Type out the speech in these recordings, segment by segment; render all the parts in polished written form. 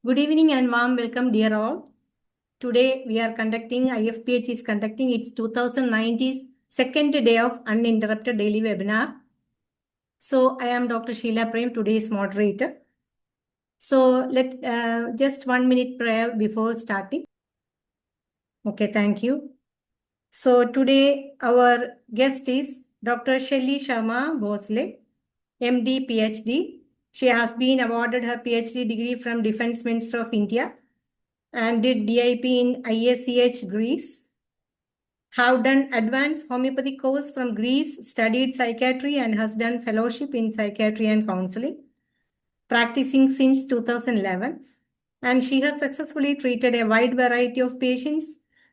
Good evening and warm welcome, dear all. Today we are conducting, IFPH is conducting its 2019 second day of uninterrupted daily webinar. So I am Dr. Sheila Prem, today's moderator. So let just 1 minute prayer before starting. Okay, thank you. So today our guest is Dr. Shelly Sharma Bhosale, MD, PhD. She has been awarded her PhD degree from Defense Minister of India and did DIP in ISCH Greece. Have done advanced homeopathy course from Greece, studied psychiatry and has done fellowship in psychiatry and counseling, practicing since 2011. And she has successfully treated a wide variety of patients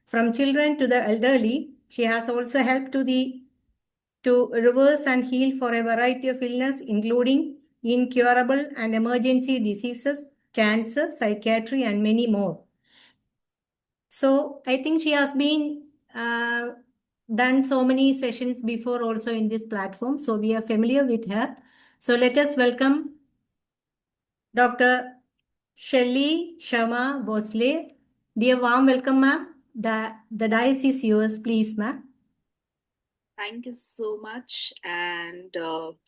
from children to the elderly. She has also helped to reverse and heal for a variety of illness, including incurable and emergency diseases, cancer, psychiatry, and many more. So I think she has been done so many sessions before also in this platform. So we are familiar with her. So let us welcome Dr. Shelly Sharma Bhosale. Dear warm welcome, ma'am. The dais is yours, please, ma'am. Thank you so much and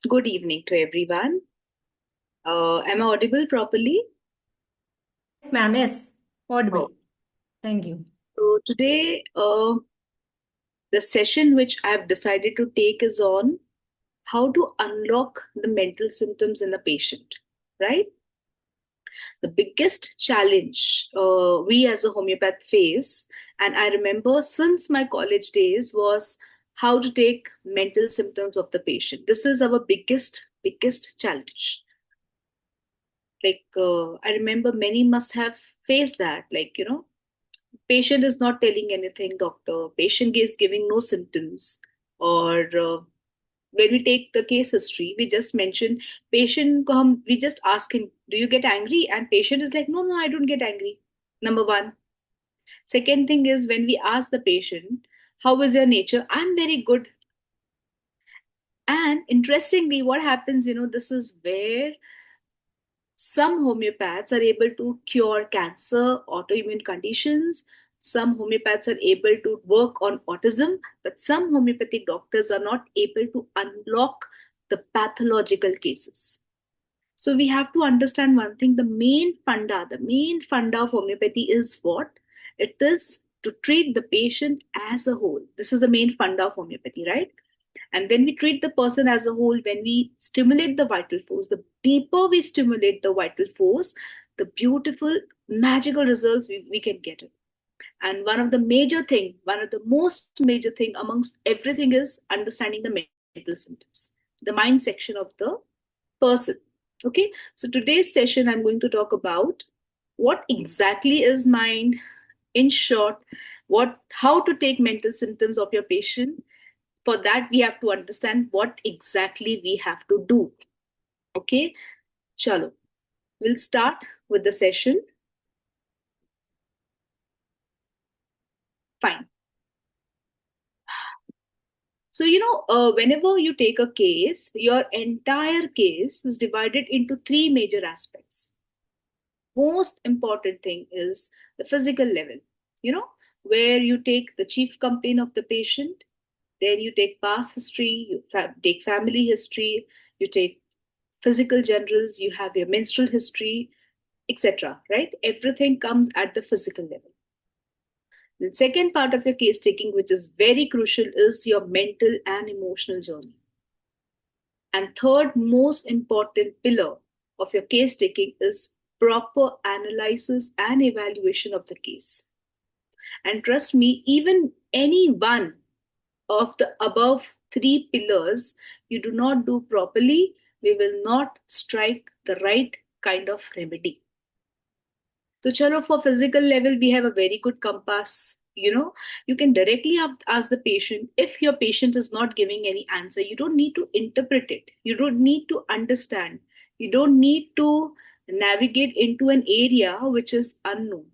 good evening to everyone. Am I audible properly? Yes, ma'am. Yes, audible. Thank you. So today, the session which I've decided to take is on how to unlock the mental symptoms in a patient, right? The biggest challenge we as a homeopath face, and I remember since my college days, was how to take mental symptoms of the patient. This is our biggest challenge. I remember many must have faced that, patient is not telling anything, doctor, patient is giving no symptoms, or when we take the case history, we just mention patient come, we just ask him, do you get angry? And patient is like, no, I don't get angry. Number one. Second thing is, when we ask the patient, how is your nature? I'm very good. And interestingly, what happens, this is where some homeopaths are able to cure cancer, autoimmune conditions. Some homeopaths are able to work on autism, but some homeopathic doctors are not able to unlock the pathological cases. So we have to understand one thing: the main funda of homeopathy is what? It is to treat the patient as a whole. This is the main funda of homeopathy, right? And when we treat the person as a whole, when we stimulate the vital force, the deeper we stimulate the vital force, the beautiful, magical results we can get it. And one of the most major thing amongst everything is understanding the mental symptoms, the mind section of the person. Okay, so today's session, I'm going to talk about what exactly is mind, in short, how to take mental symptoms of your patient. For that, we have to understand what exactly we have to do. Okay, chalo, we'll start with the session. Fine. So, whenever you take a case, your entire case is divided into three major aspects. Most important thing is the physical level, where you take the chief complaint of the patient, then you take past history, take family history, you take physical generals, you have your menstrual history, etc. Right? Everything comes at the physical level. The second part of your case taking, which is very crucial, is your mental and emotional journey. And third most important pillar of your case taking is proper analysis and evaluation of the case. And trust me, even any one of the above three pillars you do not do properly, we will not strike the right kind of remedy. So, chalo, for physical level, we have a very good compass. You can directly ask the patient. If your patient is not giving any answer, you don't need to interpret it. You don't need to understand. You don't need to navigate into an area which is unknown.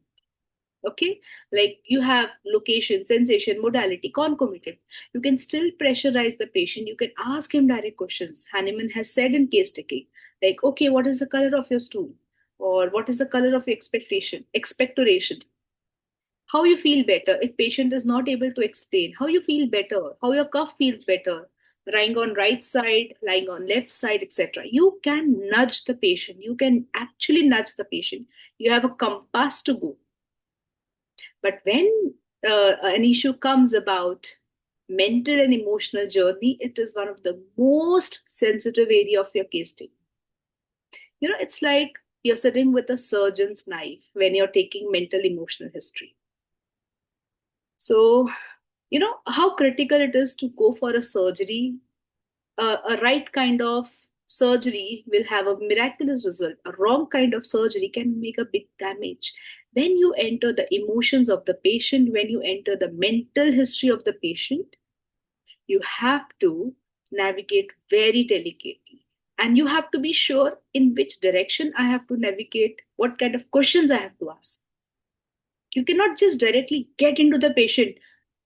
Okay, like you have location, sensation, modality, concomitant. You can still pressurize the patient. You can ask him direct questions. Hahnemann has said in case taking, like, okay, what is the color of your stool? or what is the color of your expectoration, how you feel better. If patient is not able to explain how you feel better, how your cough feels better, lying on right side, lying on left side, etc., you can nudge the patient. You can actually nudge the patient. You have a compass to go. But when an issue comes about mental and emotional journey, it is one of the most sensitive area of your case taking. It's like you're sitting with a surgeon's knife when you're taking mental emotional history. So, how critical it is to go for a surgery. A right kind of surgery will have a miraculous result. A wrong kind of surgery can make a big damage. When you enter the emotions of the patient, when you enter the mental history of the patient, you have to navigate very delicately. And you have to be sure in which direction I have to navigate, what kind of questions I have to ask. You cannot just directly get into the patient.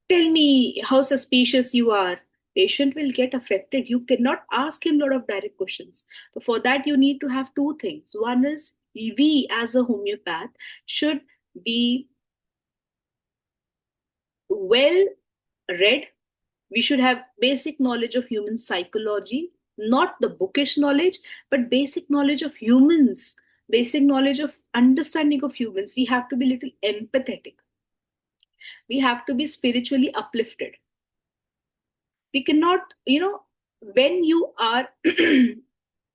Tell me how suspicious you are. Patient will get affected. You cannot ask him a lot of direct questions. So for that, you need to have two things. One is we as a homeopath should be well read. We should have basic knowledge of human psychology, not the bookish knowledge, but basic knowledge of humans, basic knowledge of understanding of humans. We have to be little empathetic. We have to be spiritually uplifted. We cannot, when you are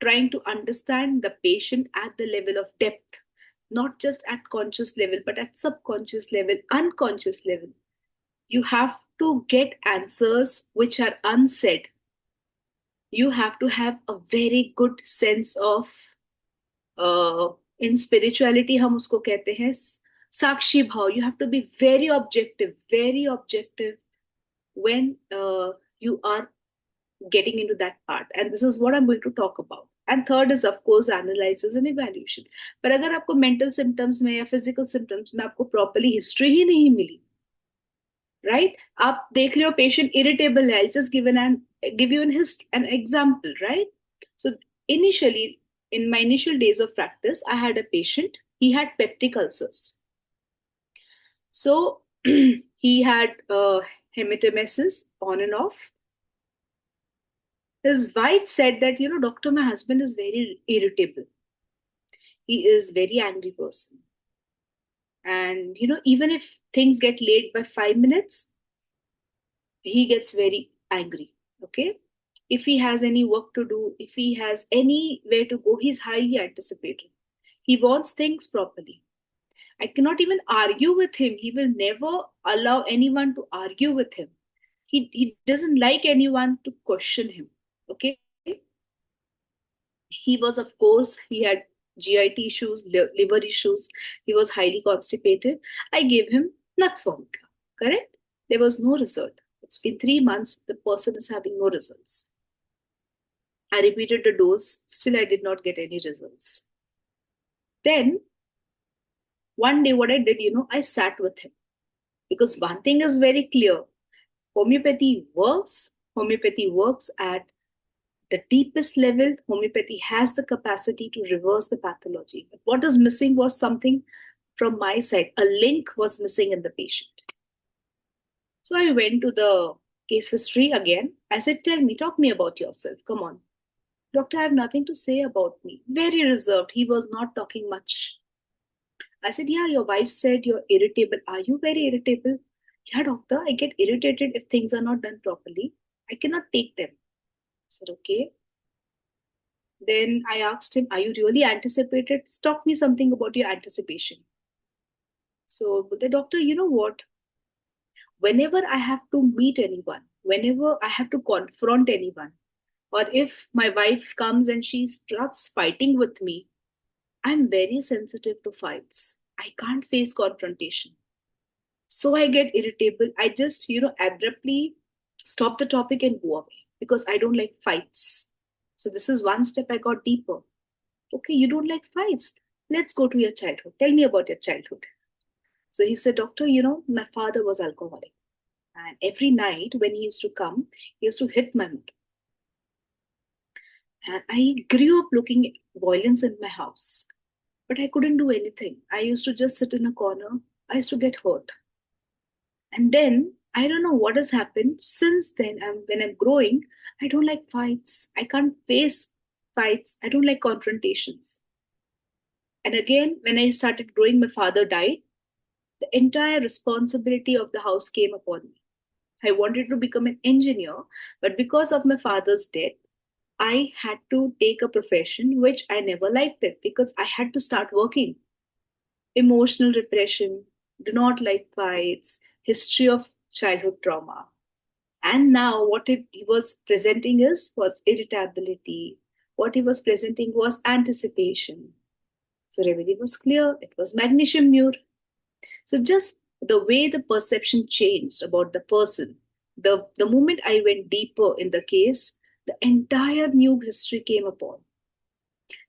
trying to understand the patient at the level of depth, not just at conscious level, but at subconscious level, unconscious level, you have to get answers which are unsaid. You have to have a very good sense of, in spirituality हम उसको कहते हैं साक्षी भाव. You have to be very objective when you are getting into that part. And this is what I'm going to talk about. And third is, of course, analysis and evaluation. पर अगर आपको mental symptoms में या physical symptoms में आपको properly history ही नहीं मिली, right? आप देख रहे हो patient irritable है. I'll just give you an example, right? So initially, in my initial days of practice, I had a patient. He had peptic ulcers. So he had hematemesis on and off. His wife said that, doctor, my husband is very irritable. He is very angry person. And, even if things get late by 5 minutes, he gets very angry. Okay. If he has any work to do, if he has anywhere to go, he's highly anticipated. He wants things properly. I cannot even argue with him. He will never allow anyone to argue with him. He doesn't like anyone to question him. Okay. He was, of course, he had GIT issues, liver issues. He was highly constipated. I gave him Nux vomica. Correct? There was no result. It's been 3 months. The person is having no results. I repeated the dose. Still, I did not get any results. Then, one day, what I did, I sat with him. Because one thing is very clear. Homeopathy works. Homeopathy works at the deepest level. Homeopathy has the capacity to reverse the pathology. But what is missing was something from my side. A link was missing in the patient. So I went to the case history again. I said, tell me, talk me about yourself. Come on. Doctor, I have nothing to say about me. Very reserved. He was not talking much. I said, yeah, your wife said you're irritable. Are you very irritable? Yeah, doctor, I get irritated if things are not done properly. I cannot take them. I said, okay. Then I asked him, are you really anticipated? Talk me something about your anticipation. So the doctor, you know what? Whenever I have to meet anyone, whenever I have to confront anyone, or if my wife comes and she starts fighting with me, I'm very sensitive to fights. I can't face confrontation. So I get irritable. I just, abruptly stop the topic and go away because I don't like fights. So this is one step I got deeper. Okay, you don't like fights. Let's go to your childhood. Tell me about your childhood. So he said, doctor, my father was alcoholic. And every night when he used to come, he used to hit my mother. And I grew up looking at violence in my house. but I couldn't do anything. I used to just sit in a corner. I used to get hurt. And then I don't know what has happened since then. When I'm growing, I don't like fights. I can't face fights. I don't like confrontations. And again, when I started growing, my father died. The entire responsibility of the house came upon me. I wanted to become an engineer, but because of my father's death, I had to take a profession which I never liked it because I had to start working. Emotional repression, do not like fights, history of childhood trauma. And now what he was presenting was irritability. What he was presenting was anticipation. So remedy was clear. It was magnesium mure. So just the way the perception changed about the person, the moment I went deeper in the case, the entire new history came upon.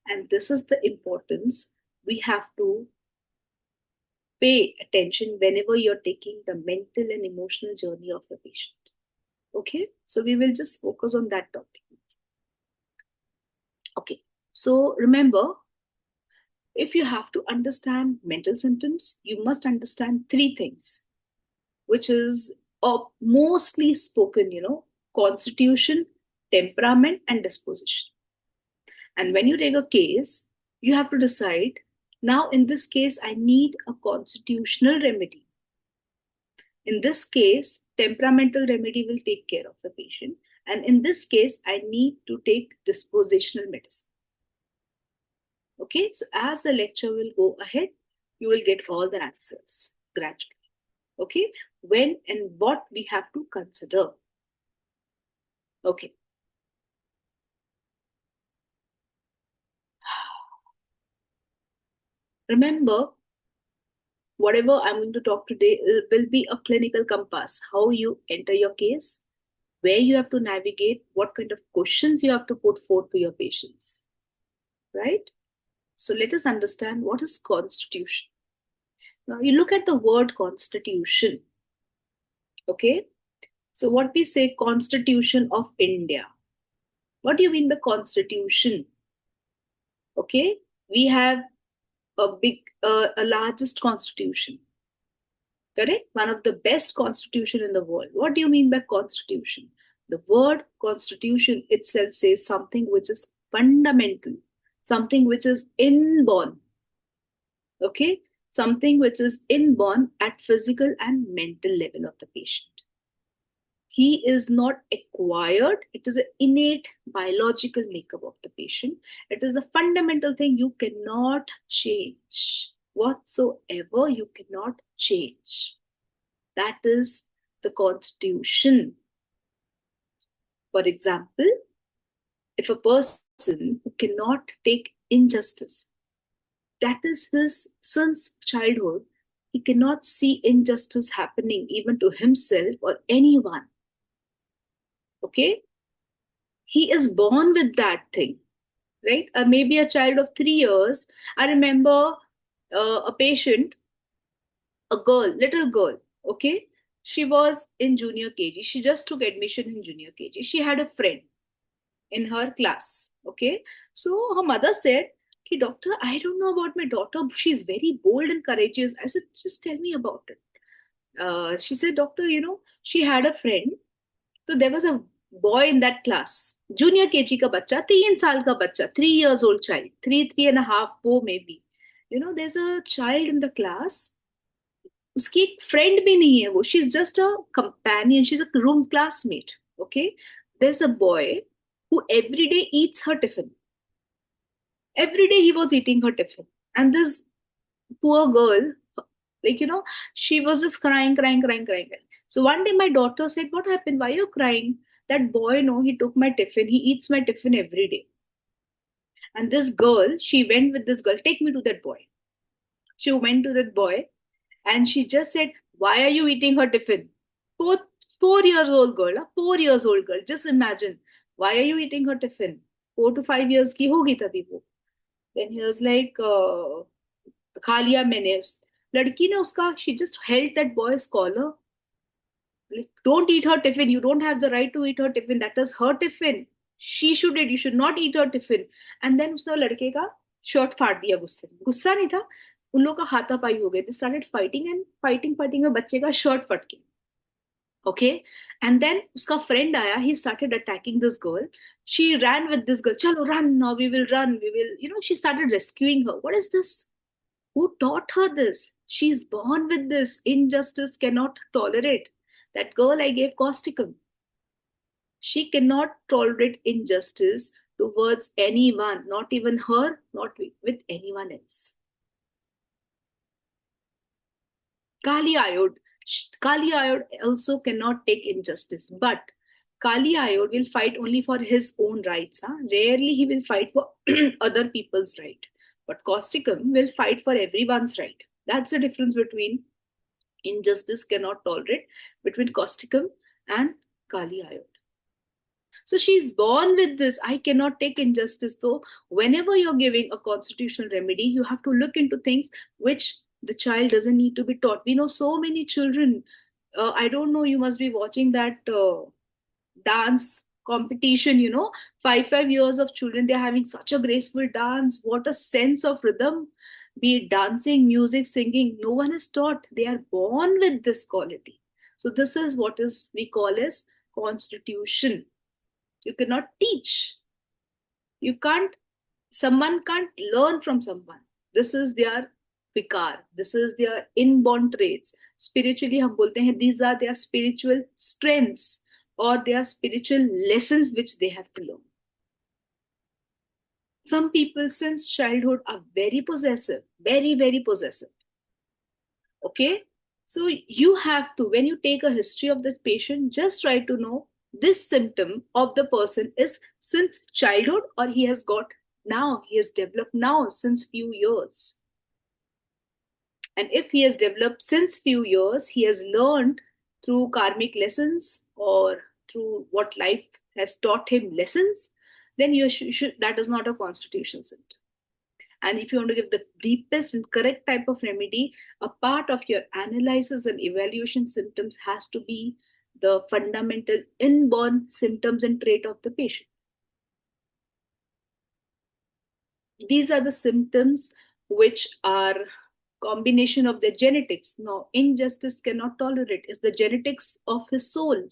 And this is the importance we have to pay attention whenever you're taking the mental and emotional journey of the patient. Okay, so we will just focus on that topic. Okay, so remember, if you have to understand mental symptoms, you must understand three things, which is mostly spoken, constitution, temperament, and disposition. And when you take a case, you have to decide, now in this case, I need a constitutional remedy. In this case, temperamental remedy will take care of the patient. And in this case, I need to take dispositional medicine. Okay, so as the lecture will go ahead, you will get all the answers gradually. Okay, when and what we have to consider. Okay. Remember, whatever I'm going to talk today will be a clinical compass. How you enter your case, where you have to navigate, what kind of questions you have to put forth to your patients. Right? So let us understand what is constitution. Now you look at the word constitution. Okay? So what we say, Constitution of India. What do you mean by constitution? Okay? We have a largest constitution. Correct? One of the best constitution in the world. What do you mean by constitution? The word constitution itself says something which is fundamental, something which is inborn. Okay? Something which is inborn at physical and mental level of the patient. He is not acquired. It is an innate biological makeup of the patient. It is a fundamental thing you cannot change. Whatsoever you cannot change. That is the constitution. For example, if a person who cannot take injustice, that is his since childhood, he cannot see injustice happening even to himself or anyone. Okay? He is born with that thing, right? Maybe a child of 3 years. I remember a patient, a girl, little girl, okay? She was in junior KG. She just took admission in junior KG. She had a friend in her class, okay? So her mother said, "Ki, doctor, I don't know about my daughter. She's very bold and courageous." I said, "Just tell me about it." She said, "Doctor, she had a friend. So there was a boy in that class, junior KG ka bacha, 3 saal ka bacha, 3 years old child, 3.5, 4 maybe. There's a child in the class. उसकी एक friend भी नहीं है वो. She's just a companion. She's a room classmate. Okay. There's a boy who every day eats her tiffin. Every day he was eating her tiffin. And this poor girl, she was just crying. So one day my daughter said, "What happened? Why are you crying?" That boy, no, he took my tiffin. He eats my tiffin every day. And this girl, she went with this girl, "Take me to that boy." She went to that boy and she just said, "Why are you eating her tiffin?" 4 years old girl, 4 years old girl. Just imagine, why are you eating her tiffin? 4 to 5 years की होगी तभी वो. Then he was like, खा लिया मैंने. लड़की ने उसका, she just held that boy's collar. Like, don't eat her tiffin. You don't have the right to eat her tiffin. That is her tiffin. She should eat. You should not eat her tiffin. And then उसने लड़के का shirt फाड़ दिया गुस्से में, गुस्सा नहीं था, उन लोगों का हाथापाई हो गया, they started fighting and fighting में बच्चे का शर्ट फट गया. Okay, and then uska friend aaya, he started attacking this girl. She ran with this girl, chalo run, now we will run, we will, she started rescuing her. What is this? Who taught her this? She's born with this. Injustice cannot tolerate. That girl I gave causticum. She cannot tolerate injustice towards anyone, not even her, not with anyone else. Kali Ayod. Kali Ayod also cannot take injustice, but Kali Ayod will fight only for his own rights. Huh? Rarely he will fight for other people's right. But Causticum will fight for everyone's right. That's the difference between injustice cannot tolerate between Causticum and Kali Ayod. So she's born with this. I cannot take injustice. Though, whenever you're giving a constitutional remedy, you have to look into things which the child doesn't need to be taught. We know so many children. I don't know, you must be watching that dance competition, 5 years of children, they're having such a graceful dance. What a sense of rhythm, be it dancing, music, singing. No one is taught. They are born with this quality. So this is what is we call as constitution. You cannot teach. You can't, someone can't learn from someone. This is their vikar. This is their inborn traits. Spiritually, हम बोलते हैं, these are their spiritual strengths or their spiritual lessons which they have to learn. Some people since childhood are very possessive, very, very possessive. Okay? So you have to, when you take a history of the patient, just try to know this symptom of the person is since childhood or he has developed now since few years. And if he has developed since few years, he has learned through karmic lessons or through what life has taught him lessons, then you should that is not a constitutional symptom. And if you want to give the deepest and correct type of remedy, a part of your analysis and evaluation symptoms has to be the fundamental inborn symptoms and trait of the patient. These are the symptoms which are combination of their genetics. No, injustice cannot tolerate. It's the genetics of his soul.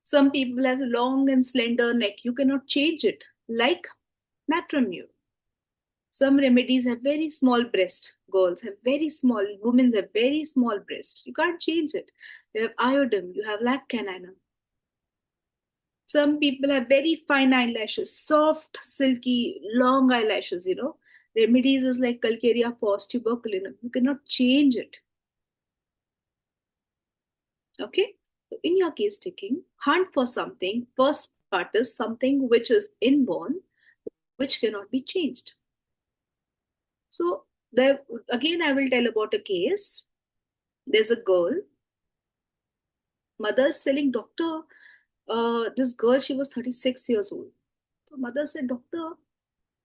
Some people have long and slender neck. You cannot change it, like natramure. Some remedies have very small breast. Girls have very small, women have very small breast. You can't change it. You have iodine, you have laccaninum. Some people have very fine eyelashes, soft, silky, long eyelashes, Remedies is like Calcarea fos, tuberculinum. You cannot change it. Okay? So in your case taking, hunt for something. First part is something which is inborn, which cannot be changed. So there again, I will tell about a case. There's a girl. Mother is telling doctor, this girl, she was 36 years old. So mother said, doctor,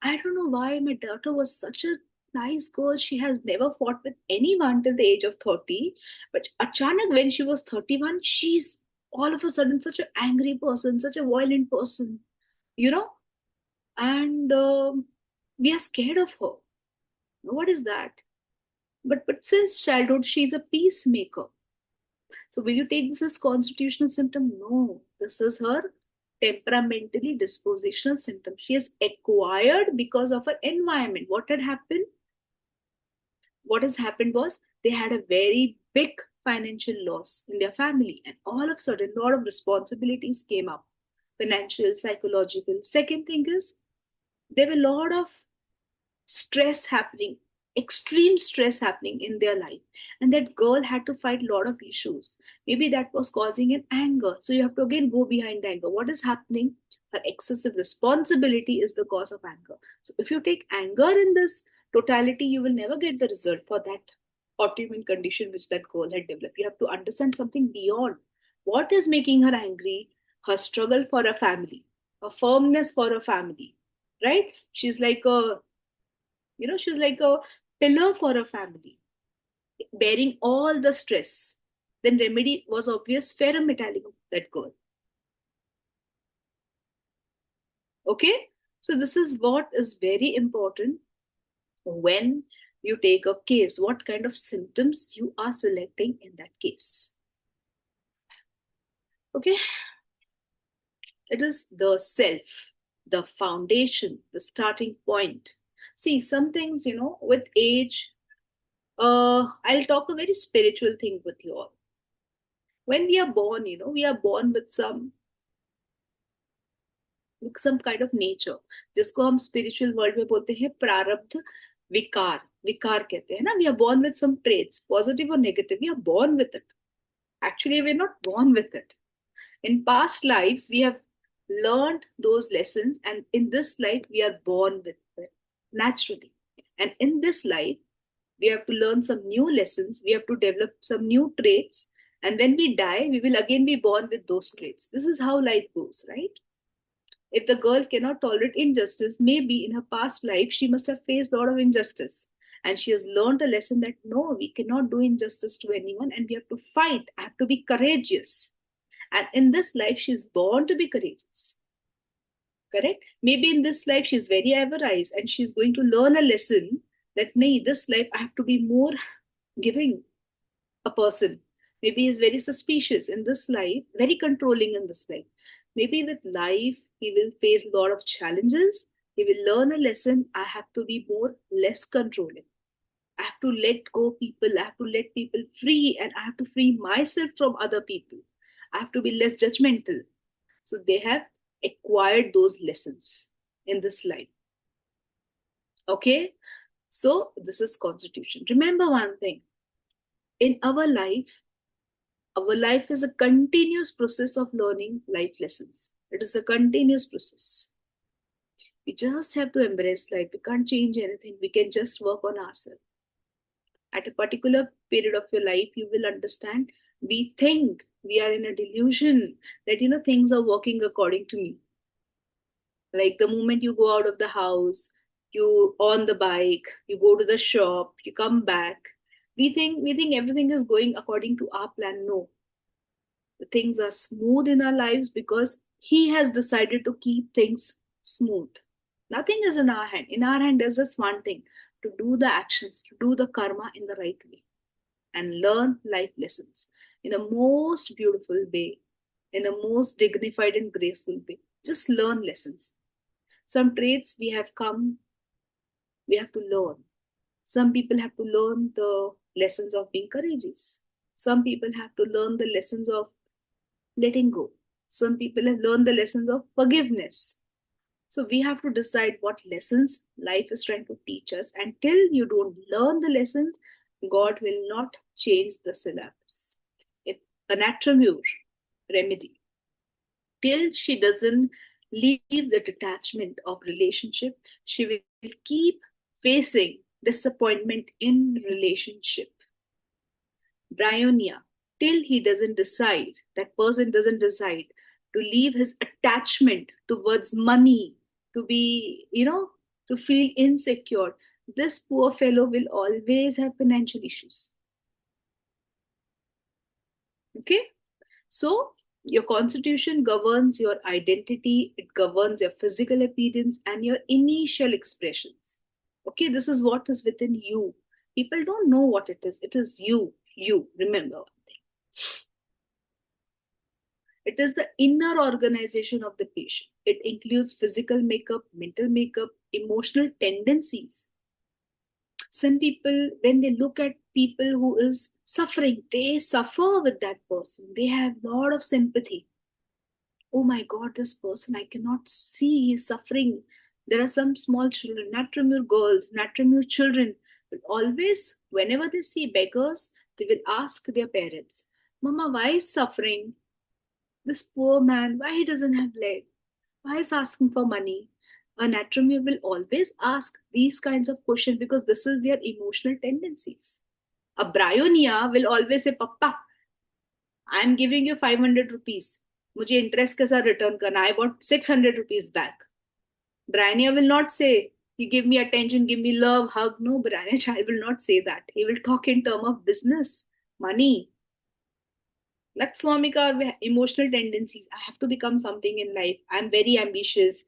I don't know why my daughter was such a nice girl. She has never fought with anyone till the age of 30. But achanak, when she was 31, she's all of a sudden such an angry person, such a violent person, and we are scared of her. What is that? But since childhood, she's a peacemaker. So will you take this as constitutional symptom? No, this is her temperamentally dispositional symptom. She has acquired because of her environment. What had happened? What has happened was they had a very big financial loss in their family, and all of a sudden, a lot of responsibilities came up, financial, psychological. Second thing is there were a lot of stress happening, extreme stress happening in their life, and that girl had to fight a lot of issues. Maybe that was causing an anger, so you have to again go behind the anger. What is happening? Her excessive responsibility is the cause of anger. So if you take anger in this totality, you will never get the result for that autoimmune condition which that girl had developed. You have to understand something beyond what is making her angry. Her struggle for a family, a firmness for a family, right? She's like a she's like a pillar for a family, bearing all the stress. Then remedy was obvious, ferrum metallicum, that girl. Okay? So this is what is very important when you take a case, what kind of symptoms you are selecting in that case. Okay, it is the self, the foundation, the starting point. See, some things, with age, I'll talk a very spiritual thing with you all. When we are born, we are born with some kind of nature, जिसको हम spiritual world में बोलते हैं प्रारब्ध विकार. विकार कहते हैं ना. We are born with some traits, positive or negative. We are born with it. Actually, we're not born with it. In past lives, we have learned those lessons, and in this life, we are born with it naturally. And in this life, we have to learn some new lessons. We have to develop some new traits. And when we die, we will again be born with those traits. This is how life goes, right? If the girl cannot tolerate injustice, maybe in her past life, she must have faced a lot of injustice. And she has learned a lesson that no, we cannot do injustice to anyone and we have to fight. I have to be courageous. And in this life, she's born to be courageous. Correct? Maybe in this life, she's very avarice and she's going to learn a lesson that, nay, this life, I have to be more giving a person. Maybe he's very suspicious in this life, very controlling in this life. Maybe with life, he will face a lot of challenges. He will learn a lesson. I have to be less controlling. I have to let go people. I have to let people free, and I have to free myself from other people. I have to be less judgmental. So they have acquired those lessons in this life. Okay? So this is constitution. Remember one thing. In our life is a continuous process of learning life lessons. It is a continuous process. We just have to embrace life. We can't change anything. We can just work on ourselves. At a particular period of your life, you will understand, we think we are in a delusion that, things are working according to me. Like the moment you go out of the house, you on the bike, you go to the shop, you come back. We think everything is going according to our plan. No. The things are smooth in our lives because he has decided to keep things smooth. Nothing is in our hand. In our hand, there's just one thing: to do the actions, to do the karma in the right way, and learn life lessons in the most beautiful way, in the most dignified and graceful way. Just learn lessons. Some traits we have to learn. Some people have to learn the lessons of being courageous. Some people have to learn the lessons of letting go. Some people have learned the lessons of forgiveness. So we have to decide what lessons life is trying to teach us. Until you don't learn the lessons, God will not change the syllabus. If an attribute remedy, till she doesn't leave the detachment of relationship, she will keep facing disappointment in relationship. Bryonia, till that person doesn't decide to leave his attachment towards money, to be, to feel insecure, this poor fellow will always have financial issues. Okay? So, your constitution governs your identity, it governs your physical appearance and your initial expressions. Okay, this is what is within you. People don't know what it is. It is you. Remember one thing. It is the inner organization of the patient. It includes physical makeup, mental makeup, emotional tendencies. Some people, when they look at people who is suffering, they suffer with that person. They have a lot of sympathy. Oh my God, this person, I cannot see, he's suffering. There are some small children, Natramur girls, Natramur children, but always, whenever they see beggars, they will ask their parents, Mama, why is suffering? This poor man, why he doesn't have leg? Why is asking for money? A Natramur will always ask these kinds of questions because this is their emotional tendencies. A Bryonia will always say, Papa, I am giving you 500 rupees. मुझे interest के साथ return करना. I want 600 rupees back. Bryonia will not say, you give me attention, give me love, hug. No, Bryonia child will not say that. He will talk in terms of business, money. Like Swamika, emotional tendencies. I have to become something in life. I'm very ambitious.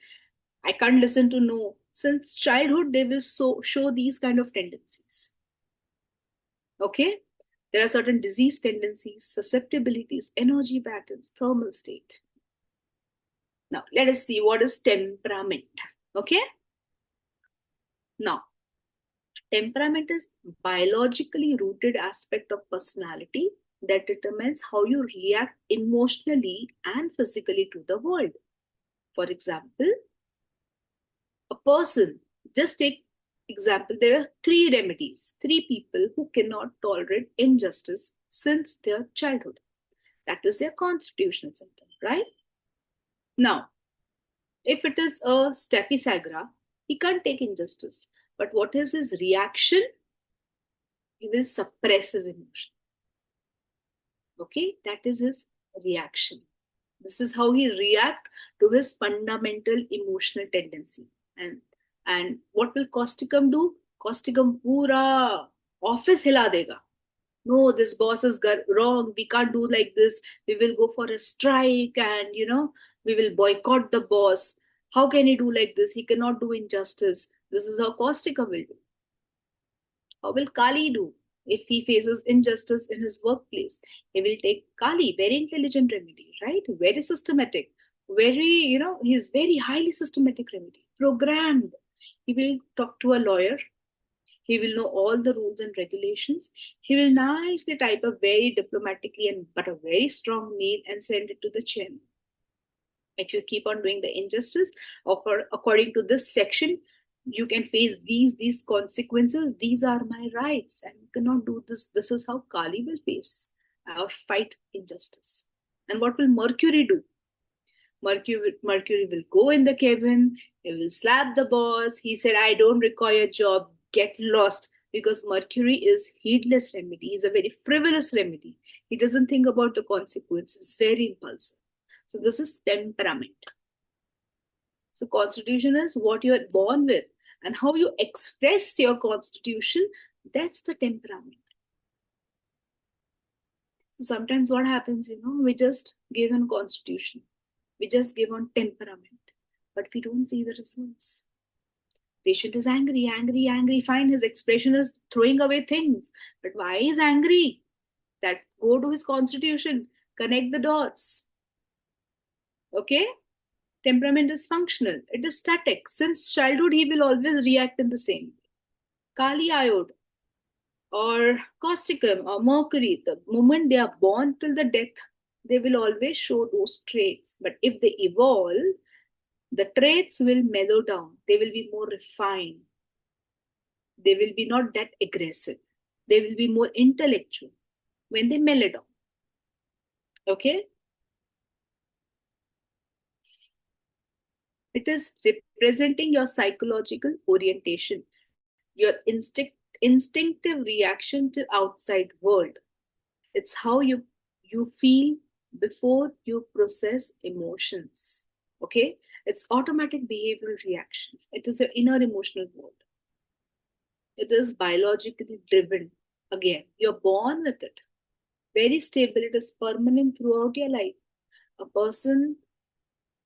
I can't listen to no. Since childhood, they will show these kind of tendencies. Okay? There are certain disease tendencies, susceptibilities, energy patterns, thermal state. Now, let us see what is temperament. Okay? Now, temperament is biologically rooted aspect of personality that determines how you react emotionally and physically to the world. For example, a person, just take example, there are three remedies, three people who cannot tolerate injustice since their childhood. That is their constitutional symptom, right? Now, if it is a Steffi Sagra, he can't take injustice. But what is his reaction? He will suppress his emotion. Okay, that is his reaction. This is how he react to his fundamental emotional tendency. And what will causticum do? Causticum pura office hila dega. No, this boss is wrong. We can't do like this. We will go for a strike, and we will boycott the boss. How can he do like this? He cannot do injustice. This is how causticum will do. How will Kali do? If he faces injustice in his workplace, he will take Kali, very intelligent remedy, right? Very systematic, very, he's very highly systematic remedy, programmed. He will talk to a lawyer. He will know all the rules and regulations. He will nicely type up very diplomatically but a very strong mail and send it to the chairman. If you keep on doing the injustice, according to this section, you can face these consequences. These are my rights, and you cannot do this. This is how Kali will face or fight injustice. And what will Mercury do? Mercury will go in the cabin. He will slap the boss. He said, I don't require a job. Get lost. Because Mercury is heedless remedy. He's a very frivolous remedy. He doesn't think about the consequences. Very impulsive. So this is temperament. So constitution is what you are born with, and how you express your constitution, that's the temperament. So sometimes what happens, we just give on constitution. We just give on temperament, but we don't see the results. Patient is angry, angry, angry. Fine, his expression is throwing away things. But why is angry? That go to his constitution, connect the dots. Okay? Temperament is functional. It is static. Since childhood, he will always react in the same way. Kali iode or causticum or mercury, the moment they are born till the death, they will always show those traits. But if they evolve, the traits will mellow down. They will be more refined. They will be not that aggressive. They will be more intellectual when they mellow down. Okay? It is representing your psychological orientation, your instinctive reaction to outside world. It's how you feel before you process emotions. Okay? It's automatic behavioral reaction. It is your inner emotional world. It is biologically driven. Again, you're born with it. Very stable. It is permanent throughout your life. A person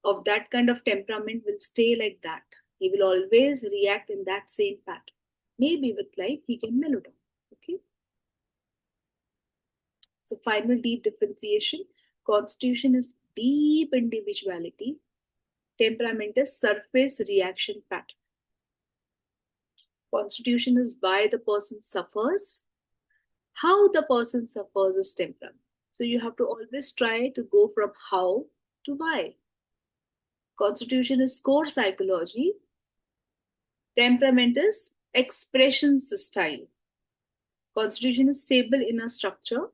of that kind of temperament will stay like that. He will always react in that same pattern. Maybe with life, he can mellow down. Okay. So final deep differentiation. Constitution is deep individuality. Temperament is surface reaction pattern. Constitution is why the person suffers. How the person suffers is temperament. So you have to always try to go from how to why. Constitution is core psychology. Temperament is expression style. Constitution is stable inner structure.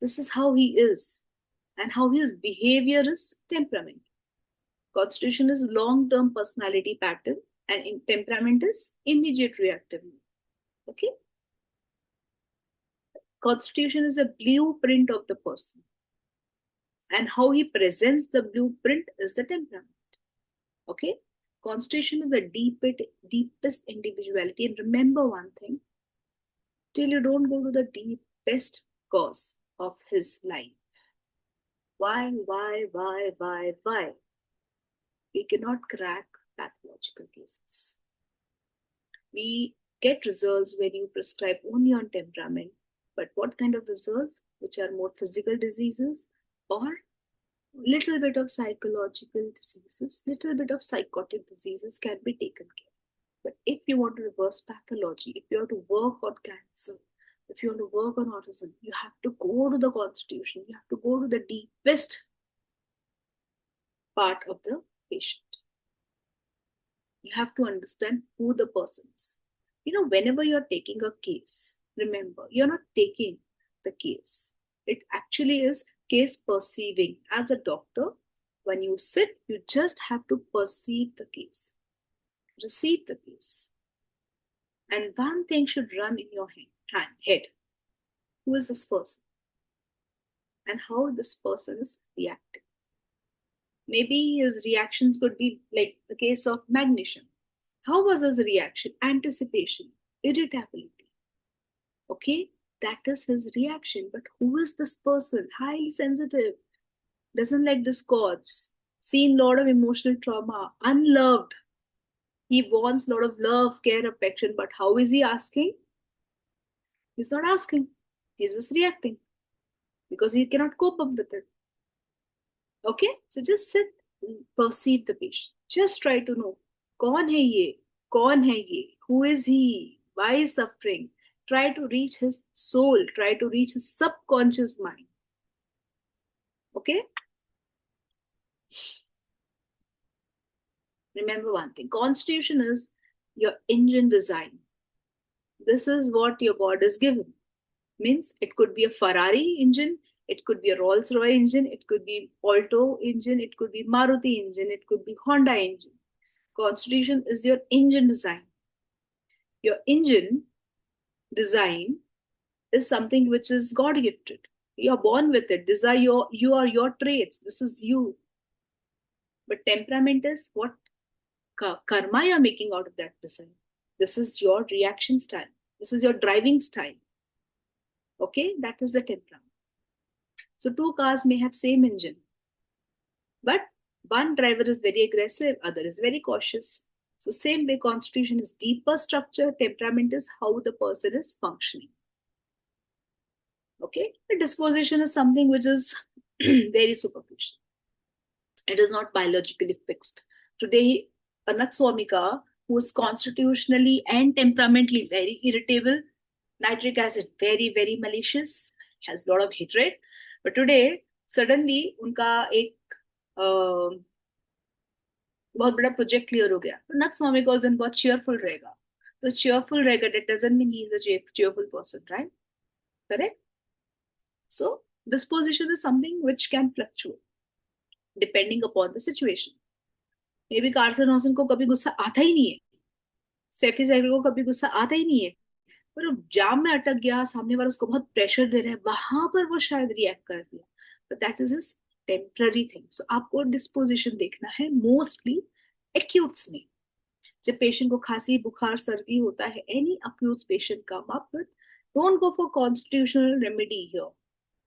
This is how he is. And how his behavior is temperament. Constitution is long-term personality pattern, and in temperament is immediate reactive. Okay? Constitution is a blueprint of the person. And how he presents the blueprint is the temperament. Okay? Constitution is the deepest individuality. And remember one thing, till you don't go to the deepest cause of his life. Why? We cannot crack pathological cases. We get results when you prescribe only on temperament, but what kind of results? Which are more physical diseases or little bit of psychological diseases, little bit of psychotic diseases can be taken care of. But if you want to reverse pathology, if you want to work on cancer, if you want to work on autism, you have to go to the constitution, you have to go to the deepest part of the patient. You have to understand who the person is. Whenever you're taking a case, remember, you're not taking the case. It actually is case perceiving. As a doctor, when you sit, you just have to perceive the case, receive the case. And one thing should run in your head. Who is this person? And how this person is reacting. Maybe his reactions could be like the case of magnesium. How was his reaction? Anticipation, irritability. Okay, that is his reaction. But who is this person? Highly sensitive, doesn't like discords, seen a lot of emotional trauma, unloved. He wants a lot of love, care, affection. But how is he asking? He's not asking. He's just reacting because he cannot cope up with it. Okay, so just sit, perceive the patient. Just try to know, कौन है ये? कौन है ये? Who is he? Why is suffering? Try to reach his soul. Try to reach his subconscious mind. Okay? Remember one thing. Constitution is your engine design. This is what your God is given. Means it could be a Ferrari engine, it could be a Rolls-Royce engine, it could be Alto engine, it could be Maruti engine, it could be Honda engine. Constitution is your engine design. Your engine design is something which is God gifted. You're born with it. These are your traits. This is you. But temperament is what karma you're making out of that design. This is your reaction style. This is your driving style. Okay, that is the temperament. So two cars may have same engine, but one driver is very aggressive, other is very cautious. So same way, constitution is deeper structure, temperament is how the person is functioning. Okay, the disposition is something which is very superficial. It is not biologically fixed. Today, a Natswamika who is constitutionally and temperamentally very irritable, nitric acid very, very malicious, has a lot of hatred. But today, suddenly, उनका एक बहुत बड़ा project clear हो गया तो नक्स मामी का उस दिन बहुत cheerful रहेगा तो cheerful रहेगा that doesn't mean he is a cheerful person, right? Correct? So disposition is something which can fluctuate depending upon the situation. Maybe कार्सन हॉसन को कभी गुस्सा आता ही नहीं है, स्टेफी साइकिल को कभी गुस्सा आता ही नहीं है, पर वो जाम में अटक गया, सामने वाला उसको बहुत प्रेशर दे रहा है, वहां पर वो शायद रिएक्ट कर दिया. But that is a temporary thing. So आपको डिस्पोजिशन देखना है मोस्टली एक्यूट्स में. जब पेशेंट को खांसी बुखार सर्दी होता है, any acute patient come up with, don't go for constitutional remedy here.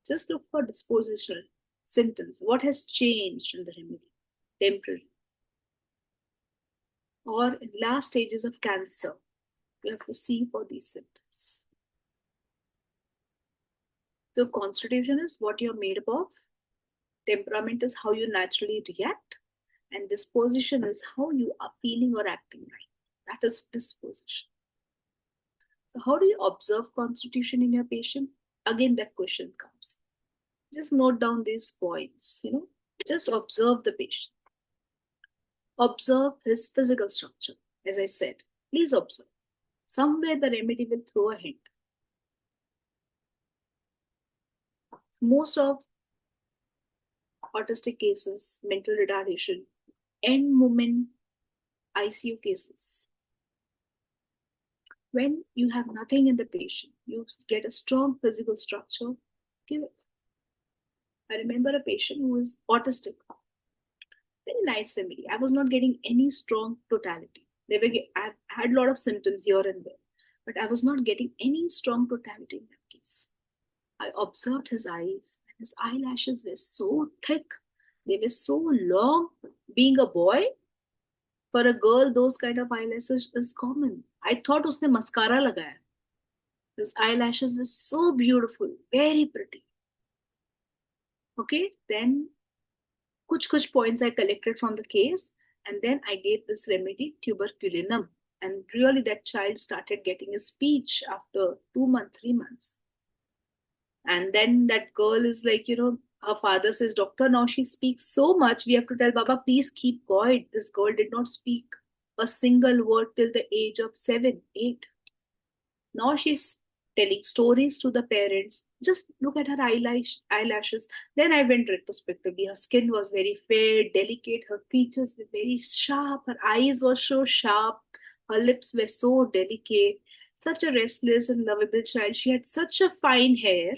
Just look for dispositional symptoms. What has changed in the remedy? Temporary. Or in last stages of cancer, you have to see for these symptoms. So constitution is what you're made up of. Temperament is how you naturally react. And disposition is how you are feeling or acting right. That is disposition. So how do you observe constitution in your patient? Again, that question comes. Just note down these points, just observe the patient. Observe his physical structure. As I said, please observe. Somewhere the remedy will throw a hint. Most of autistic cases, mental retardation, end moment ICU cases, when you have nothing in the patient, you get a strong physical structure, give it. I remember a patient who was autistic. Very nice remedy. I was not getting any strong totality. I had a lot of symptoms here and there, but I was not getting any strong totality in that case. I observed his eyes, and his eyelashes were so thick. They were so long. Being a boy, For a girl, those kind of eyelashes is common. I thought usne mascara lagaya. His eyelashes were so beautiful, very pretty. Okay, then kuch points I collected from the case, and then I gave this remedy, tuberculinum. And really, that child started getting a speech after 2 months, 3 months. And then that girl is like, her father says, Doctor, now she speaks so much. We have to tell Baba, please keep quiet. This girl did not speak a single word till the age of 7, 8. Now she's telling stories to the parents. Just look at her eyelashes. Then I went retrospectively. Her skin was very fair, delicate. Her features were very sharp. Her eyes were so sharp. Her lips were so delicate. Such a restless and lovable child. She had such a fine hair.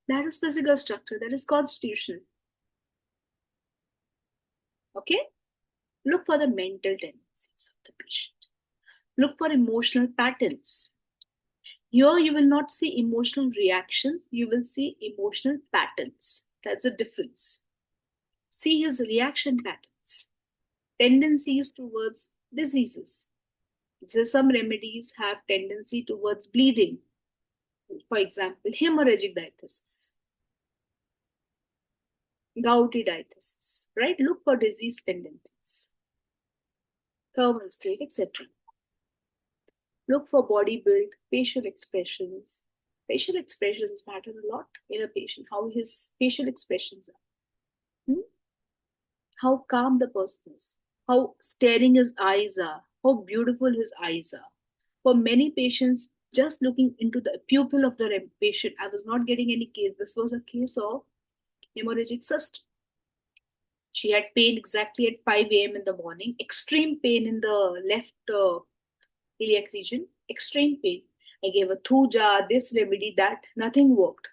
That is physical structure. That is constitution. Okay? Look for the mental tendencies of the patient. Look for emotional patterns. Here, you will not see emotional reactions, you will see emotional patterns. That's the difference. See his reaction patterns, tendencies towards diseases. So some remedies have tendency towards bleeding. For example, hemorrhagic diathesis, gouty diathesis, right? Look for disease tendencies, thermal state, etc. Look for body build, facial expressions. Facial expressions matter a lot in a patient, how his facial expressions are. How calm the person is, how staring his eyes are, how beautiful his eyes are. For many patients, just looking into the pupil of the patient, I was not getting any case. This was a case of hemorrhagic cyst. She had pain exactly at 5 a.m. in the morning, extreme pain in the left iliac region, extreme pain. I gave a thuja, this remedy, that, nothing worked.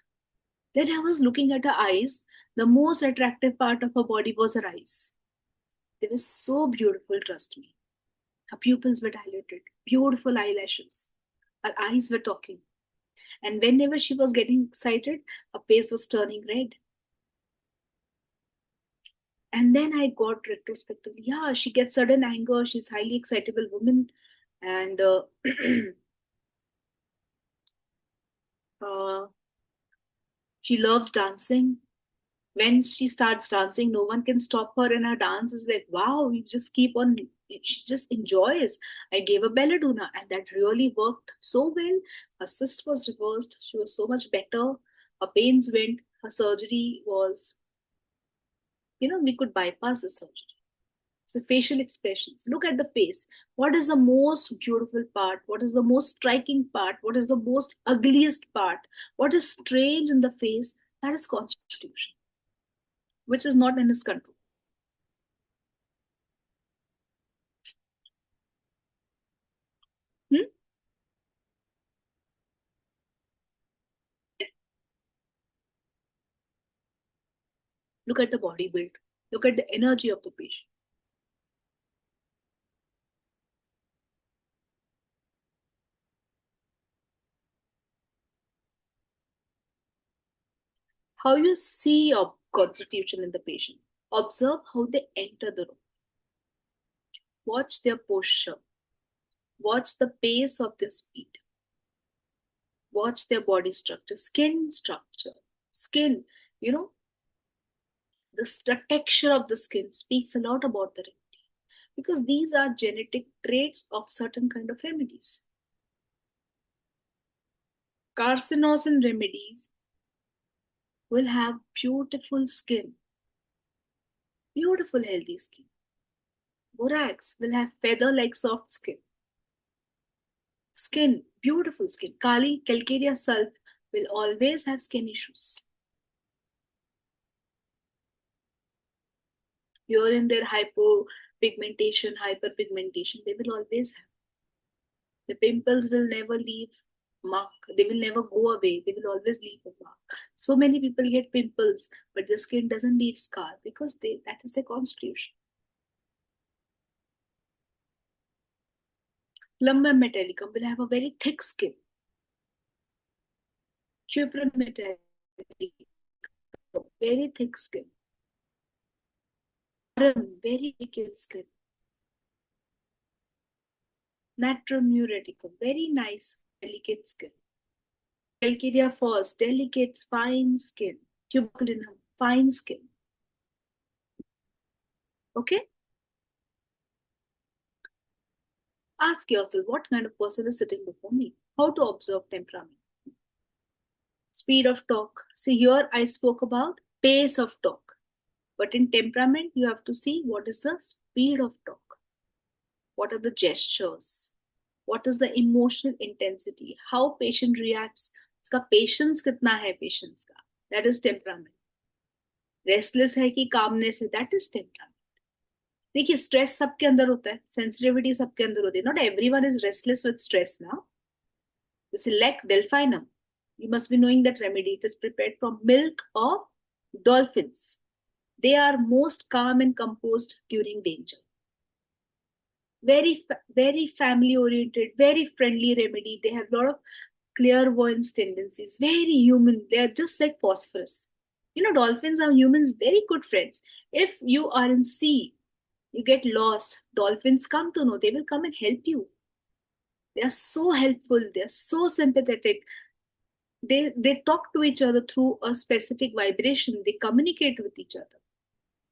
Then I was looking at her eyes. The most attractive part of her body was her eyes. They were so beautiful, trust me. Her pupils were dilated, beautiful eyelashes. Her eyes were talking. And whenever she was getting excited, her face was turning red. And then I got retrospectively, yeah, she gets sudden anger. She's highly excitable woman. And uh, she loves dancing. When she starts dancing, no one can stop her, and her dance is like, wow, you just keep on. She just enjoys. I gave a belladonna, and that really worked so well. Her cyst was reversed. She was so much better. Her pains went. Her surgery was, we could bypass the surgery. So, facial expressions. Look at the face. What is the most beautiful part? What is the most striking part? What is the most ugliest part? What is strange in the face? That is constitution, which is not in his control. Hmm? Look at the body build. Look at the energy of the patient. How you see your constitution in the patient. Observe how they enter the room. Watch their posture. Watch the pace of their speed. Watch their body structure, skin structure. Skin, you know, the texture of the skin speaks a lot about the remedy, because these are genetic traits of certain kind of remedies. Carcinosin remedies will have beautiful skin, beautiful healthy skin. Borax will have feather like soft skin. Skin, beautiful skin. Kali, calcarea sulf will always have skin issues. Here in their hypopigmentation, hyperpigmentation, they will always have. The pimples will never leave mark. They will never go away. They will always leave a mark. So many people get pimples, but their skin doesn't leave scar because that is their constitution. Plumbum metallicum will have a very thick skin. Cuprum metallicum, very thick skin. Very thick skin. Natrium very nice, delicate skin. Calcarea falls, delicate, fine skin. Tuberculinum, fine skin. Okay? Ask yourself, what kind of person is sitting before me? How to observe temperament? Speed of talk. See, here I spoke about pace of talk. But in temperament, you have to see what is the speed of talk. What are the gestures? What is the emotional intensity? How patient reacts? Uska patience kitna hai patience ka? That is temperament. Restless hai ki calmness hai? That is temperament. देखिए stress सबके अंदर होता है, sensitivity सबके अंदर होती है. Not everyone is restless with stress ना. Select delphinum. You must be knowing that remedy. It is prepared from milk of dolphins. They are most calm and composed during danger. Very family oriented, very friendly remedy. They have a lot of clairvoyance tendencies. Very human. They are just like phosphorus. You know, dolphins are humans, very good friends. If you are in sea, you get lost, dolphins come to know. They will come and help you. They are so helpful. They are so sympathetic. They talk to each other through a specific vibration. They communicate with each other.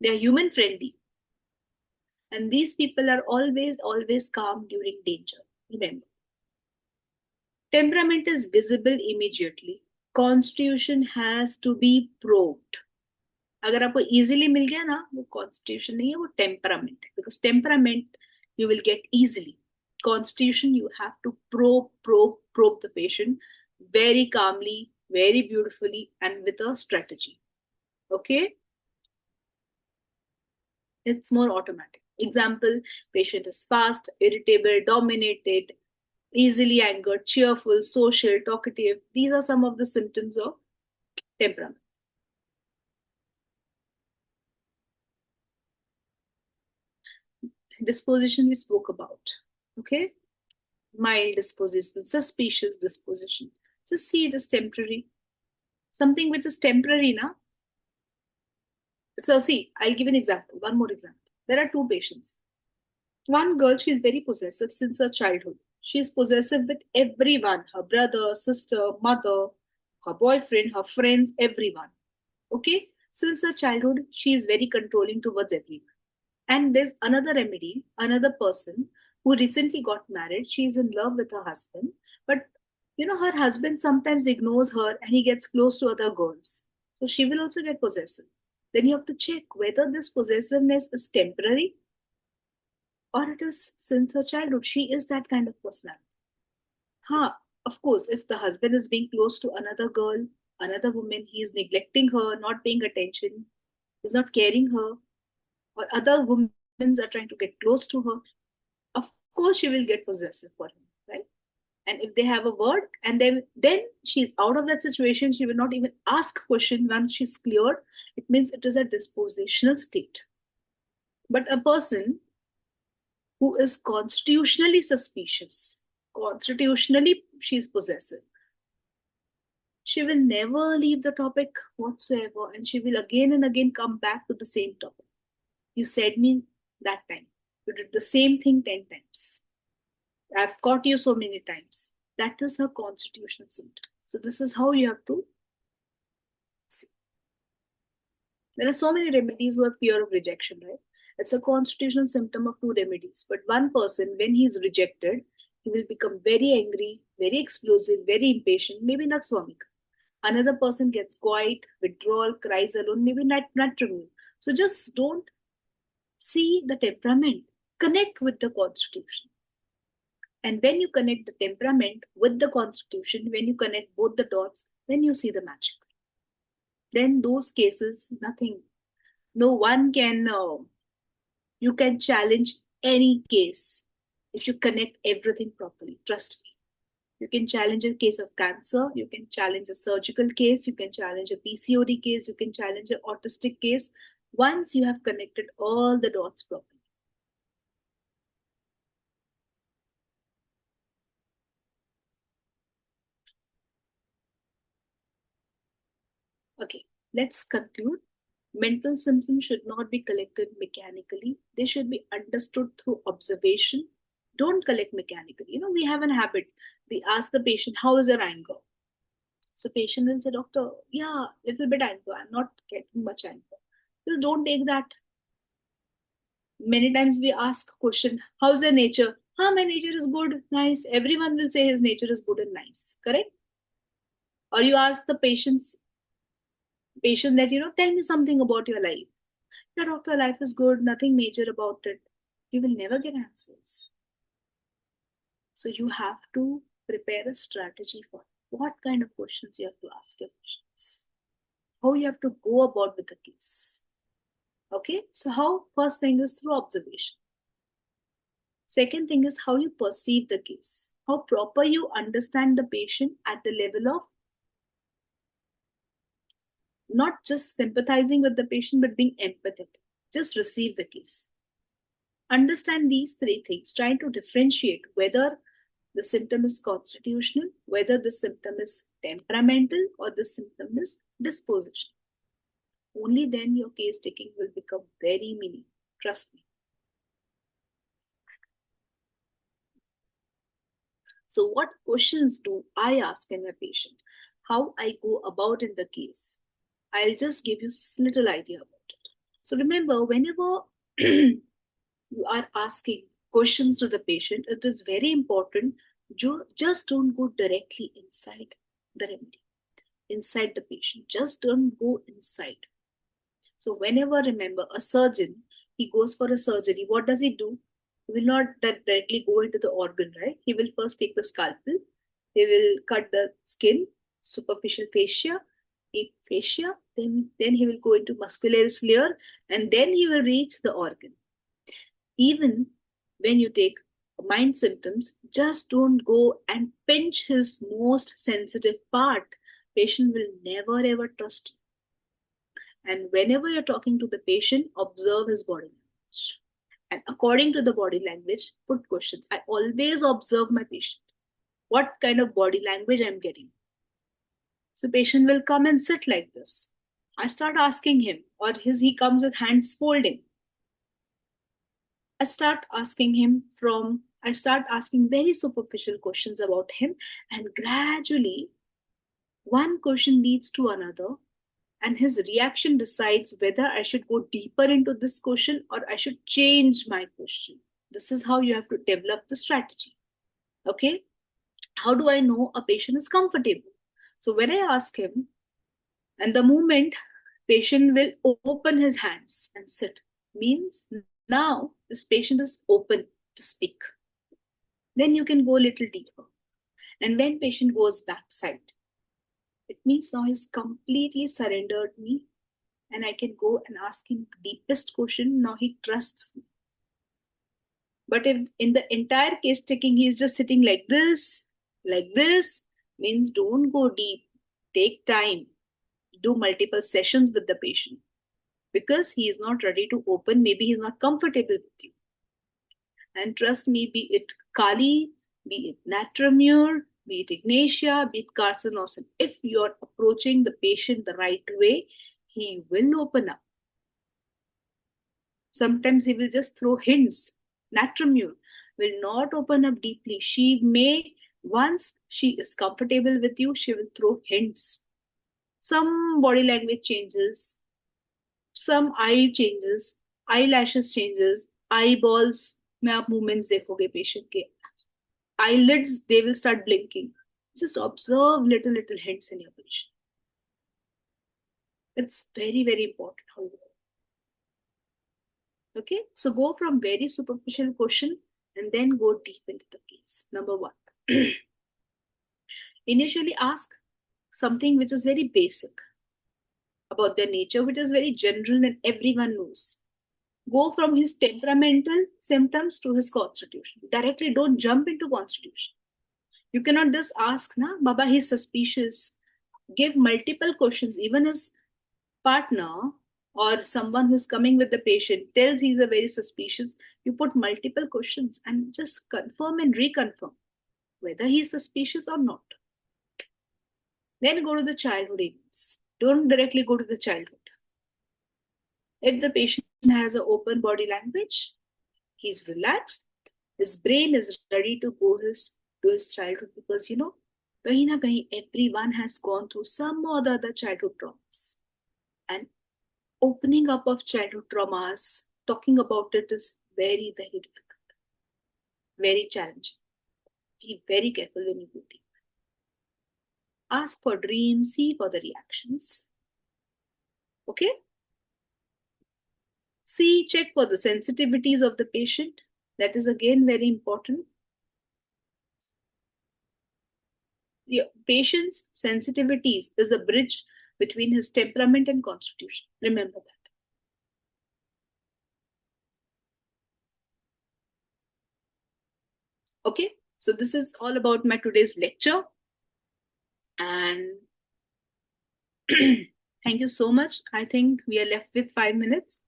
They are human friendly. And these people are always calm during danger. Remember. Temperament is visible immediately. Constitution has to be probed. अगर आपको easily मिल गया ना, वो constitution नहीं है, वो temperament है. Because temperament you will get easily. Constitution you have to probe the patient very calmly, very beautifully, and with a strategy. Okay? It's more automatic. Example, patient is fast, irritable, dominated, easily angered, cheerful, social, talkative. These are some of the symptoms of temperament. Disposition we spoke about. Okay? Mild disposition, suspicious disposition. Just see it as temporary. Something which is temporary, na? So see, I'll give an example. One more example. There are two patients. One girl, she is very possessive since her childhood. She is possessive with everyone, her brother, sister, mother, her boyfriend, her friends, everyone. Okay? Since her childhood, she is very controlling towards everyone. And there's another remedy, another person who recently got married. She is in love with her husband, but you know, her husband sometimes ignores her and he gets close to other girls. So she will also get possessive. Then you have to check whether this possessiveness is temporary or it is since her childhood. She is that kind of personality. Of course, if the husband is being close to another girl, another woman, he is neglecting her, not paying attention, is not caring her, or other women are trying to get close to her, of course she will get possessive for him, right? And if they have a word and then she's out of that situation, she will not even ask question. Once she's cleared, it means it is a dispositional state. But a person who is constitutionally suspicious, constitutionally she's possessive, she will never leave the topic whatsoever, and she will again and again come back to the same topic. You said me that time. You did the same thing 10 times. I've caught you so many times. That is her constitutional symptom. So this is how you have to see. There are so many remedies who have fear of rejection, right? It's a constitutional symptom of two remedies. But one person, when he is rejected, he will become very angry, very explosive, very impatient, maybe nakswamik. Another person gets quiet, withdrawal, cries alone, maybe not removed. So just don't see the temperament. Connect with the constitution. And when you connect the temperament with the constitution, when you connect both the dots, then you see the magic. Then those cases, nothing, no one can, you can challenge any case if you connect everything properly. Trust me. You can challenge a case of cancer, you can challenge a surgical case, you can challenge a PCOD case, you can challenge an autistic case once you have connected all the dots properly. Okay, let's conclude. Mental symptoms should not be collected mechanically. They should be understood through observation, Don't collect mechanically. We have an habit. We ask the patient, how is your anger? So patient will say, doctor, yeah, little bit anger. I'm not getting much anger. Just don't take that. Many times we ask question, how's your nature? My nature is good, nice. Everyone will say his nature is good and nice. Correct? Or you ask the patient that, tell me something about your life. Yeah, doctor, life is good, nothing major about it. You will never get answers. So you have to prepare a strategy for what kind of questions you have to ask your patients, how you have to go about with the case. Okay, so how? First thing is through observation. Second thing is how you perceive the case, how proper you understand the patient at the level of not just sympathizing with the patient, but being empathetic. Just receive the case. Understand these three things, trying to differentiate whether the symptom is constitutional, whether the symptom is temperamental, or the symptom is dispositional. Only then your case taking will become very meaningful. Trust me. So what questions do I ask in my patient? How I go about in the case? I'll just give you a little idea about it. So remember, whenever you are asking questions to the patient, it is very important. Just don't go directly inside the remedy, inside the patient. Just don't go inside. So whenever, remember, a surgeon, he goes for a surgery, what does he do? He will not directly go into the organ, right? He will first take the scalpel, he will cut the skin, superficial fascia, deep fascia, then he will go into muscularis layer, and then he will reach the organ. Even when you take mind symptoms, just don't go and pinch his most sensitive part. Patient will never ever trust you. And whenever you're talking to the patient, observe his body language. And according to the body language, put questions. I always observe my patient. What kind of body language I'm getting? So patient will come and sit like this. I start asking him, or he comes with hands folding. I start asking very superficial questions about him, and gradually one question leads to another, and his reaction decides whether I should go deeper into this question or I should change my question. This is how you have to develop the strategy. Okay? How do I know a patient is comfortable? So when I ask him, and the moment patient will open his hands and sit, means now this patient is open to speak. Then you can go a little deeper. And when patient goes backside, it means now he's completely surrendered me, and I can go and ask him the deepest question. Now he trusts me. But if in the entire case taking he's just sitting like this, means don't go deep. Take time. Do multiple sessions with the patient, because he is not ready to open. Maybe he's not comfortable with you. And trust me, be it Kali, be it Natramure, be it Ignatia, be it carcinosin, if you're approaching the patient the right way, he will open up. Sometimes he will just throw hints. Natramure will not open up deeply. She may, once she is comfortable with you, she will throw hints. Some body language changes, some eye changes, eyelashes changes, eyeballs में आप movements देखोगे patient के, eyelids they will start blinking. Just observe little hints in your patient. It's very, very important how you do. Okay, so go from very superficial question and then go deep into the case. Number one, initially ask something which is very basic about their nature, which is very general and everyone knows. Go from his temperamental symptoms to his constitution. Directly don't jump into constitution. You cannot just ask, Baba, he's suspicious. Give multiple questions. Even his partner or someone who's coming with the patient tells he's a very suspicious. You put multiple questions and just confirm and reconfirm whether he's suspicious or not. Then go to the childhood events. Don't directly go to the childhood. If the patient has an open body language, he's relaxed, His brain is ready to go to his childhood because, kahin na kahin, everyone has gone through some or the other childhood traumas. And opening up of childhood traumas, talking about it is very, very difficult, very challenging. Be very careful when you go deep. Ask for dreams, see for the reactions. Okay? See, check for the sensitivities of the patient. That is again very important. The patient's sensitivities is a bridge between his temperament and constitution. Remember that. Okay, so this is all about my today's lecture. And thank you so much. I think we are left with 5 minutes.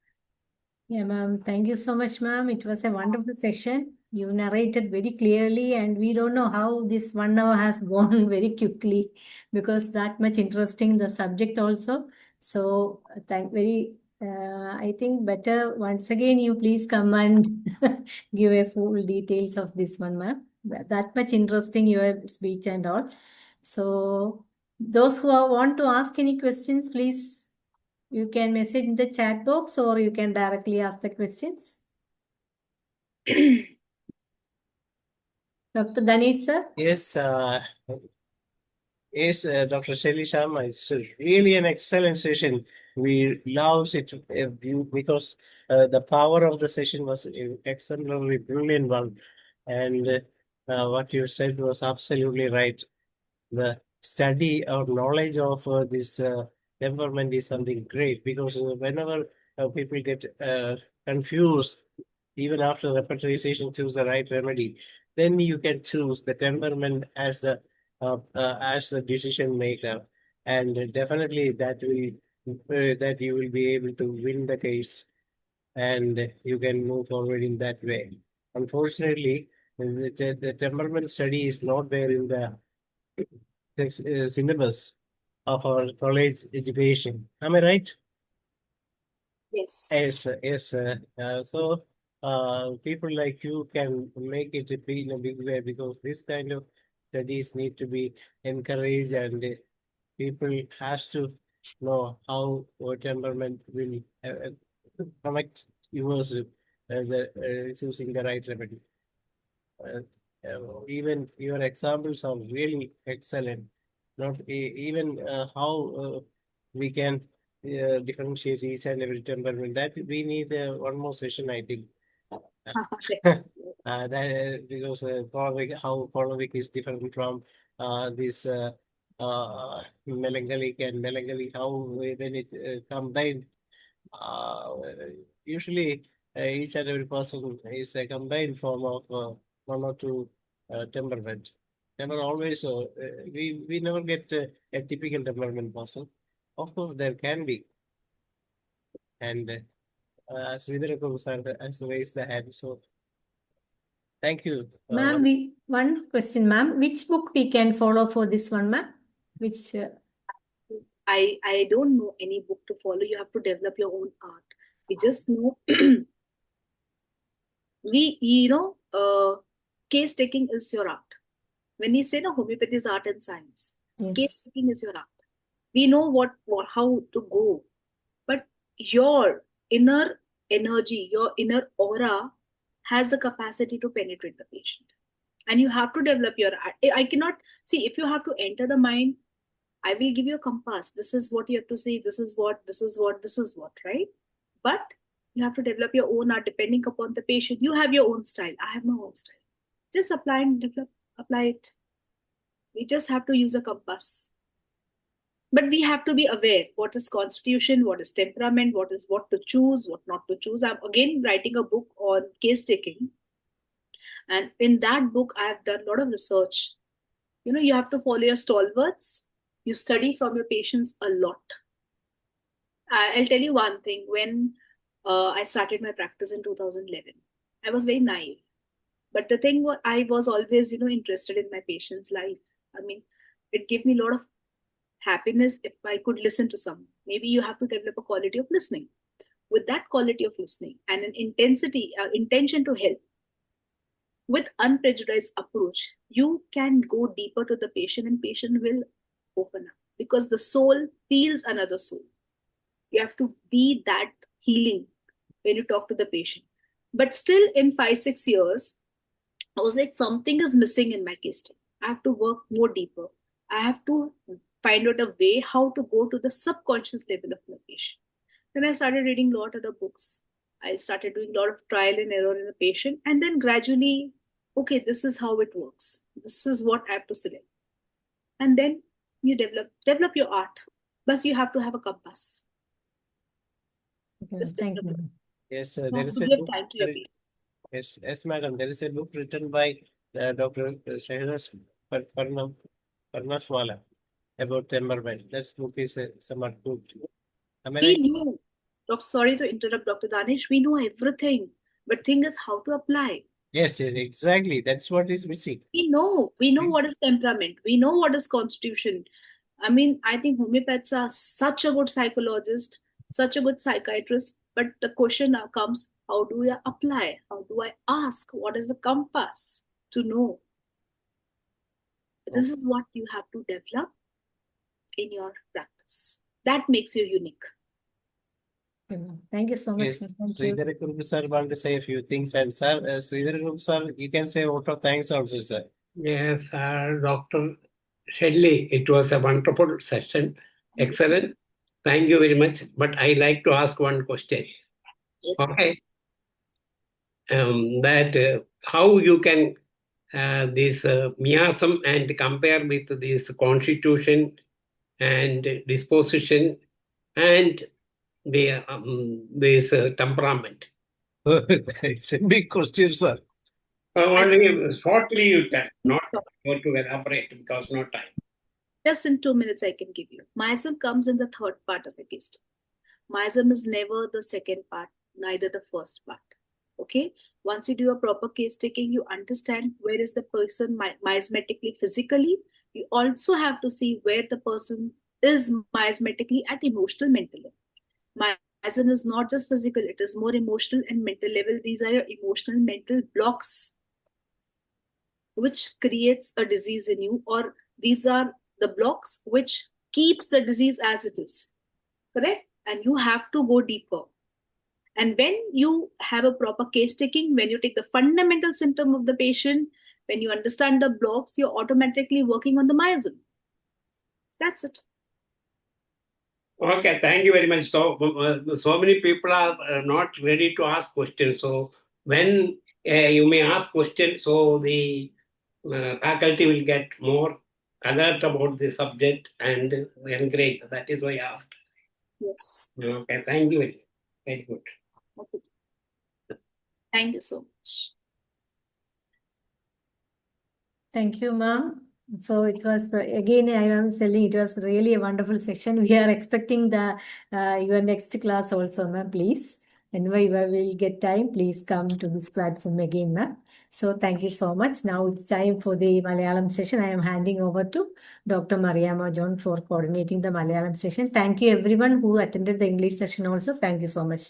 Yeah, ma'am. Thank you so much, ma'am. It was a wonderful session. You narrated very clearly, and we don't know how this 1 hour has gone very quickly because that much interesting the subject also. So I think better once again you please come and give a full details of this one, ma'am. That much interesting your speech and all. So those who want to ask any questions, please. You can message in the chat box or you can directly ask the questions. Dr. Danesh, sir? Yes, Dr. Shelly Sharma, it's really an excellent session. We love it because the power of the session was excellently brilliant one. And what you said was absolutely right. The study or knowledge of this temperament is something great because whenever people get confused, even after repetition, choose the right remedy, then you can choose the temperament as the decision maker, and definitely that you will be able to win the case, and you can move forward in that way. Unfortunately, the temperament study is not there in the syllabus of our college education. Am I right? Yes. Yes. So people like you can make it in a big way because this kind of studies need to be encouraged, and people has to know how temperament will connect yours choosing the right remedy. Uh, Even your examples are really excellent. Not even how we can differentiate each and every temperament. That we need one more session, I think. Because how choleric is different from this melancholy, how when it combined. Usually, each and every person is a combined form of one or two temperament. Never always, we never get a typical temperament person. Of course, there can be. And Sridhar sir has raised the hand. So, thank you. Ma'am, one question, ma'am. Which book we can follow for this one, ma'am? Which? I don't know any book to follow. You have to develop your own art. We just know case taking is your art. When we say no, homeopathy is art and science. Yes. Case taking is your art. We know how to go, but your inner energy, your inner aura has the capacity to penetrate the patient, and you have to develop your art. I cannot see if you have to enter the mind. I will give you a compass. This is what you have to see. This is what, right? But you have to develop your own art depending upon the patient. You have your own style. I have my own style. Just apply and develop, apply it. We just have to use a compass. But we have to be aware what is constitution, what is temperament, what to choose, what not to choose. I'm again writing a book on case taking. And in that book, I have done a lot of research. You have to follow your stalwarts. You study from your patients a lot. I'll tell you one thing. When I started my practice in 2011, I was very naive. But the thing was, I was always, interested in my patient's life. I mean, it gave me a lot of happiness if I could listen to someone. Maybe you have to develop a quality of listening. With that quality of listening and an intention to help, with unprejudiced approach, you can go deeper to the patient and patient will open up because the soul feels another soul. You have to be that healing when you talk to the patient. But still in 5-6 years, I was like, something is missing in my case study. I have to work more deeper. I have to find out a way how to go to the subconscious level of my patient. Then I started reading a lot of the books. I started doing a lot of trial and error in the patient. And then gradually, okay, this is how it works. This is what I have to select. And then you develop your art. But you have to have a compass. Okay, Just thank develop you. it. Yes, You there have is to a give book. time to your patient. Yes, madam. There is a book written by Dr. Shahnas Parnaswala about temperament. That book is somewhat good. Am I We right? knew, sorry to interrupt, Dr. Danish, we know everything. But thing is how to apply. Yes, yes, exactly. That's what is missing. We know what is temperament. We know what is constitution. I mean, I think homeopaths are such a good psychologist, such a good psychiatrist. But the question now comes, how do I apply? How do I ask? What is the compass to know? This is what you have to develop in your practice. That makes you unique. Okay, ma'am. Thank you so much. Yes, Ma'am. Thank you. Sridhar Group sir want to say a few things, and sir, Sridhar Group sir, you can say a lot of thanks also, sir. Yes, Dr. Shelly, it was a wonderful session. Excellent. Thank you very much. But I like to ask one question. Yes. Okay. How you can this miasm and compare with this constitution and disposition and this temperament. It's a big question, sir. Only shortly you tell, not going to elaborate because no time. Just in 2 minutes, I can give you. Miasm comes in the third part of a case study. Miasm is never the second part, neither the first part. Okay? Once you do a proper case taking, you understand where is the person miasmatically, physically. You also have to see where the person is miasmatically at emotional, mental level. Miasm is not just physical, it is more emotional and mental level. These are your emotional, mental blocks which creates a disease in you, or these are the blocks which keeps the disease as it is. Correct? And you have to go deeper. And when you have a proper case taking, when you take the fundamental symptom of the patient, when you understand the blocks, you're automatically working on the miasm. That's it. Okay, thank you very much. So many people are not ready to ask questions. So when you may ask questions, so the faculty will get more alert about the subject and encourage. That is why I asked. Yes. Okay, thank you. Very good. Okay. Thank you so much. Thank you, ma'am. So it was again, I am telling it was really a wonderful session. We are expecting the your next class also, ma'am. Please, anyway, we will get time. Please come to this platform again, ma'am. So thank you so much. Now it's time for the Malayalam session. I am handing over to Dr. Mariama John for coordinating the Malayalam session. Thank you everyone who attended the English session also. Thank you so much.